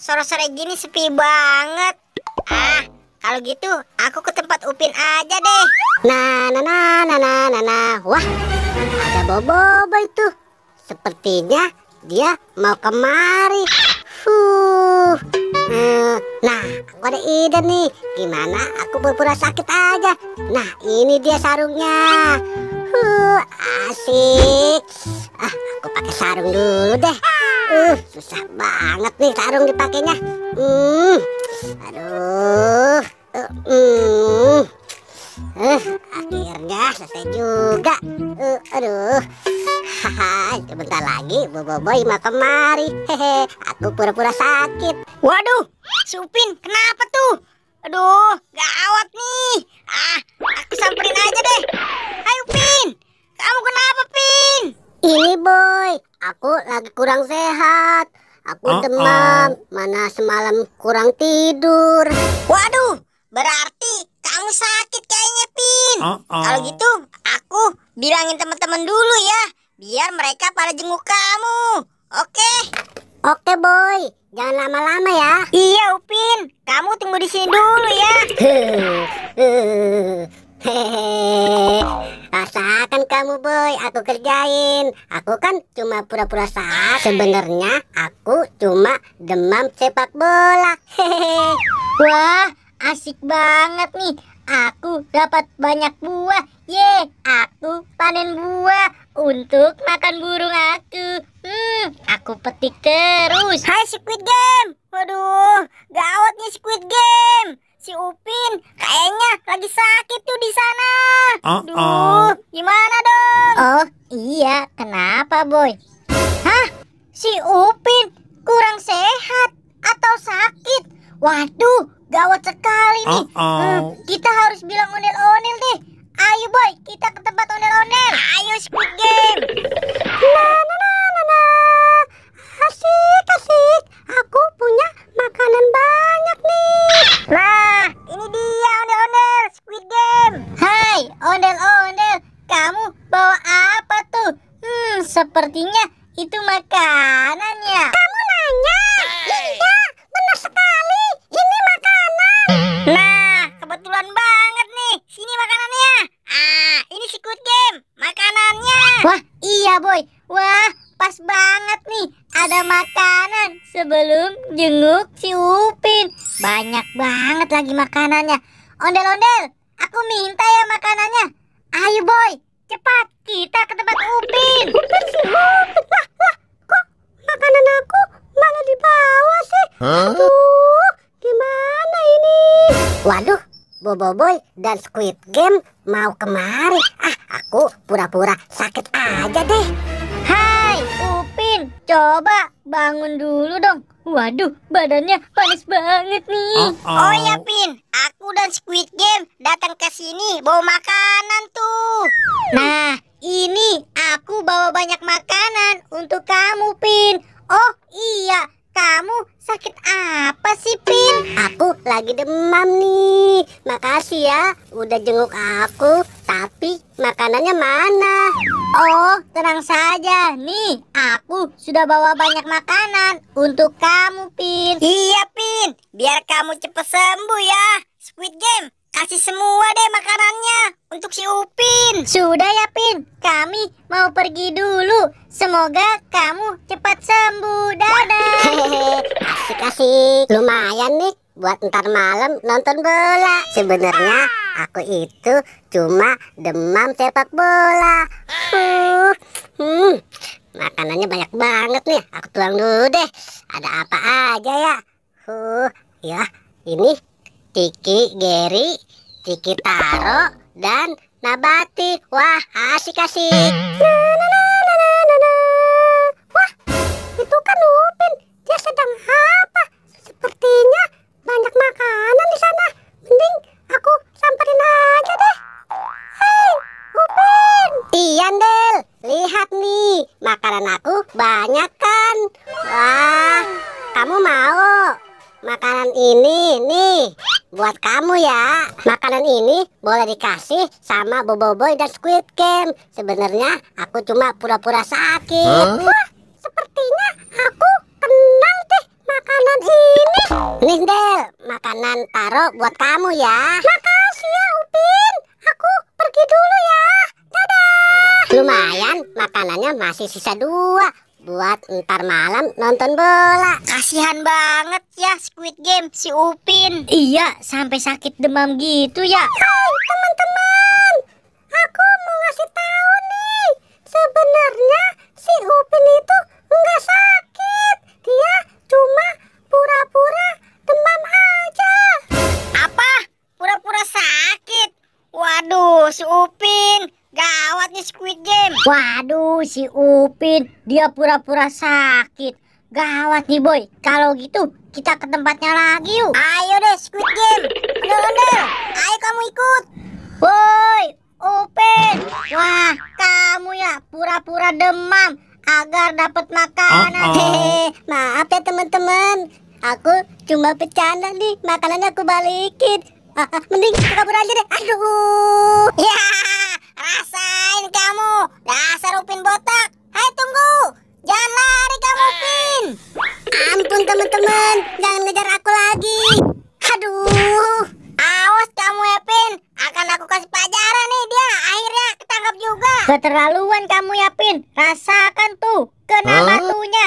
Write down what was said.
sore-sore gini sepi banget. Kalau gitu aku ke tempat Upin aja deh. Wah, ada Bobo itu. Sepertinya dia mau kemari. Nah, aku ada ide nih. Gimana aku pura-pura sakit aja. Nah, ini dia sarungnya. Asik. Aku pakai sarung dulu deh. Susah banget nih sarung dipakainya. Akhirnya selesai juga. Sebentar lagi Boboiboy mau kemari. Aku pura-pura sakit. Waduh, si Upin kenapa tuh? Aduh, gawat nih. Aku samperin aja deh. Hai Upin, kamu kenapa Pin? Ini Boy, aku lagi kurang sehat. Aku demam, mana semalam kurang tidur. Waduh, berarti kamu sakit kayaknya Pin. Kalau gitu aku bilangin teman-teman dulu ya, biar mereka pada jenguk kamu. Oke Boy, jangan lama-lama ya. Iya Upin, kamu tunggu di sini dulu ya. Rasakan kamu Boy, aku kerjain. Aku kan cuma pura-pura sakit. Sebenarnya aku cuma demam sepak bola. Wah, asik banget nih. Aku dapat banyak buah. Aku panen buah untuk makan burung aku. Aku petik terus. Hai Squid Game. Waduh, gawat nih Squid Game. Si Upin kayaknya lagi sakit tuh di sana. Duh, gimana dong? Oh iya, kenapa Boy? Hah? Si Upin kurang sehat atau sakit? Waduh, gawat sekali nih. Kita harus bilang ondel-ondel deh. Ayo Boy, kita ke tempat ondel-ondel. Ayo Squid Game. Asik. Aku punya makanan banyak nih. Nah, ini dia ondel-ondel Squid Game. Hai, ondel-ondel. Kamu bawa apa tuh? Sepertinya itu makanannya. Kamu nanya? Iya, benar sekali. Ini makanan. Nah, kebetulan banget nih. Sini makanannya. Ini Squid Game, makanannya. Wah, iya Boy. Wah, pas banget nih. Ada makanan sebelum jenguk si Upin. Banyak banget lagi makanannya. Ondel-ondel, aku minta ya makanannya. Ayo Boy, cepat kita ke tempat Upin. Lah, kok makanan aku malah dibawa sih? Aduh, gimana ini? Waduh, Boboiboy dan Squid Game mau kemari. Aku pura-pura sakit aja deh. Hai Upin, coba bangun dulu dong. Waduh, badannya panas banget nih. Oh ya Pin, aku dan Squid Game datang ke sini bawa makanan tuh. Nah, ini aku bawa banyak makanan untuk kamu Pin. Oh iya, kamu sakit apa sih Pin? Aku lagi demam nih. Makasih ya udah jenguk aku. Tapi makanannya mana? Oh, tenang saja. Nih, aku sudah bawa banyak makanan untuk kamu, Pin. Iya, Pin. Biar kamu cepat sembuh ya. Squid Game, kasih semua deh makanannya untuk si Upin. Sudah ya, Pin. Kami mau pergi dulu. Semoga kamu cepat sembuh. Dadah. Asik. Lumayan nih buat ntar malam nonton bola. Sebenarnya aku itu cuma demam sepak bola. Makanannya banyak banget nih. Aku tuang dulu deh. Ada apa aja ya? Ya, ini Tiki Geri, Tiki Taro, dan Nabati. Wah, asik. Wah, itu kan Upin. Dia sedang apa? Sepertinya banyak makanan di sana. Mending aku samperin aja deh. Hei, Upin. Iya, Del. Lihat nih, makanan aku banyak kan? Wah, kamu mau? Makanan ini nih buat kamu ya. Makanan ini boleh dikasih sama Boboiboy dan Squid Game. Sebenarnya aku cuma pura-pura sakit. Wah, sepertinya aku kenal deh makanan ini. Nih Del, makanan taro buat kamu ya. Makasih ya Upin. Aku pergi dulu ya. Dadah. Lumayan, makanannya masih sisa 2 buat ntar malam nonton bola. Kasihan banget ya Squid Game si Upin. Iya, sampai sakit demam gitu ya. Hai teman-teman, aku mau ngasih tahu nih. Sebenarnya si Upin itu nggak sakit. Dia cuma pura-pura demam aja. Apa? Pura-pura sakit? Waduh, si Upin. Gawat nih Squid Game. Waduh, si Upin. Dia pura-pura sakit. Gawat nih boy. Kalau gitu, kita ke tempatnya lagi yuk. Ayo deh Squid Game. Ondel-ondel. Ayo kamu ikut. Woi, Upin. Wah, kamu ya pura-pura demam agar dapat makanan. Hehehe, maaf ya teman-teman. Aku cuma bercanda nih, makanannya aku balikin. Mending kabur aja deh. Aduh. Ya, rasain kamu. Dasar Upin botak. Hai tunggu. Jangan lari kamu Upin. Ampun teman-teman, jangan ngejar aku lagi. Aduh. Awas kamu Upin. Akan aku kasih pelajaran nih dia. Akhirnya ketangkap juga. Keterlaluan kamu Upin. Rasakan tuh kena batunya.